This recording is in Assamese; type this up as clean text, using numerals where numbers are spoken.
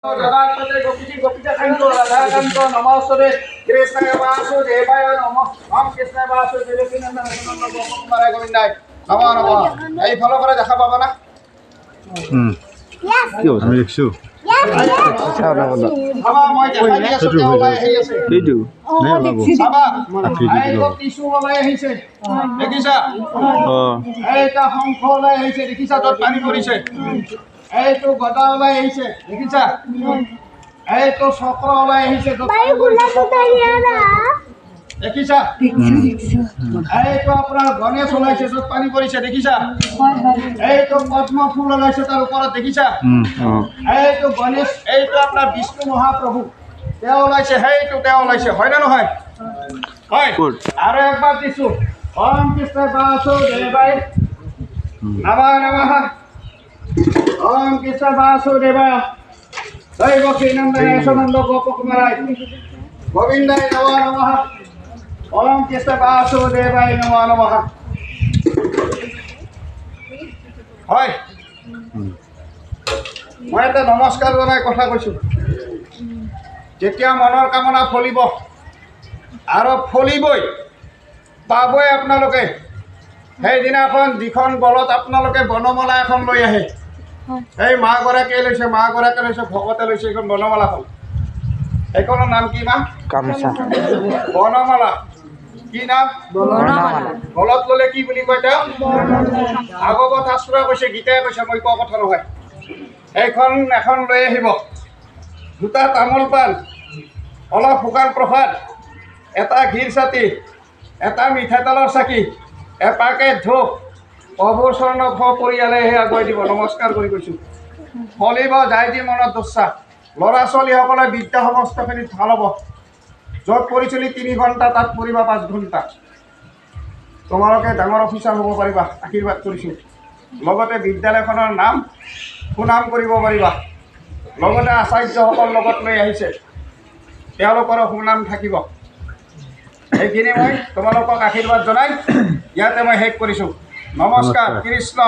जगन्नाथे गोपीजी गोपीकांतो राधाकांतो नमस्ते कृष्णाय वासुदेवाय नमः ओम कृष्णाय वासुदेवाय नमः गोपकुमाराय गोविंदाय नमः नमः এই ফলো করে দেখা পাবা না কি হল আমি দেখছো চাও না বলো বাবা মই দেখা দি আছো কেও ওলাই আহি আছে এইটো নাই ওলাব বাবা এই তো টিসু ওলাই আহিছে দেখিছা এইটা শঙ্খ ওলাই আহিছে দেখিছা যত পানী পৰিছে এই তো গদা ওলাই আহিছে দেখিছা এই তো চক্ৰ ওলাই আহিছে দেখিছা এই তো আপোনাৰ গণেশ ওলাইছে যত পানী পৰিছে দেখিছা এই তো পদ্ম ফুল ওলাইছে তাৰ ওপৰত দেখিছা এই তো গণেশ এই তো আপোনাৰ বিষ্ণু মহাপ্ৰভু তেওঁ ওলাইছে সেইটো তেওঁ ওলাইছে হয় না নহয় হয় আৰু একবাৰ দিছো ওম কৃষ্ণ বাসুদেৱায় নমঃ নমঃ ओम कृष्ण वासुदेवाय जय गोपीनंदन यशोनंद गोपकुमाराय गोविंदाय नमो नमः ओम कृष्ण वासुदेवाय नमो नमः হয় মই এটা নমস্কাৰ জনাই কথা কৈছো যেতিয়া মনৰ কামনা ফলিব আৰু ফলিবই পাবই আপোনালোকে সেইদিনাখন যিখন গলত আপোনালোকে বনমালা এখন লৈ আহে এই মাগৰাকীয়ে লৈছে ভকতে লৈছে এইখন বনমালাখন এইখনৰ নাম কি মা গামোচা বনমালা কি নাম বনমালা গলত ল'লে কি বুলি কয় তেওঁ ভাগৱত শাস্ত্ৰই কৈছে গীতাই কৈছে মই কোৱা কথা নহয় এইখন এখন লৈ আহিব দুটা তামোল পাণ অলপ শুকান প্ৰসাদ এটা ঘিৰ চাতি এটা মিঠাতেলৰ চাকি এপাকে ধূপ অৱচৰণ পৰিয়ালেহে আগুৱাই দিব নমস্কাৰ কৰি কৈছোঁ ফলিব যাই দি মনত দোষা ল'ৰা ছোৱালীসকলে বিদ্যা সমস্তখিনিত ভাল হ'ব য'ত পৰিচলি 3 ঘণ্টা তাত পৰিবা 5 ঘণ্টা তোমালোকে ডাঙৰ অফিচাৰ হ'ব পাৰিবা আশীৰ্বাদ কৰিছোঁ লগতে বিদ্যালয়খনৰ নাম সুনাম কৰিব পাৰিবা লগতে আচাৰ্যসকল লগত লৈ আহিছে তেওঁলোকৰ সুনাম থাকিব এইখিনি মই তোমালোকক আশীৰ্বাদ জনাই ইয়াতে মই শেষ কৰিছোঁ নমস্কাৰ কৃষ্ণ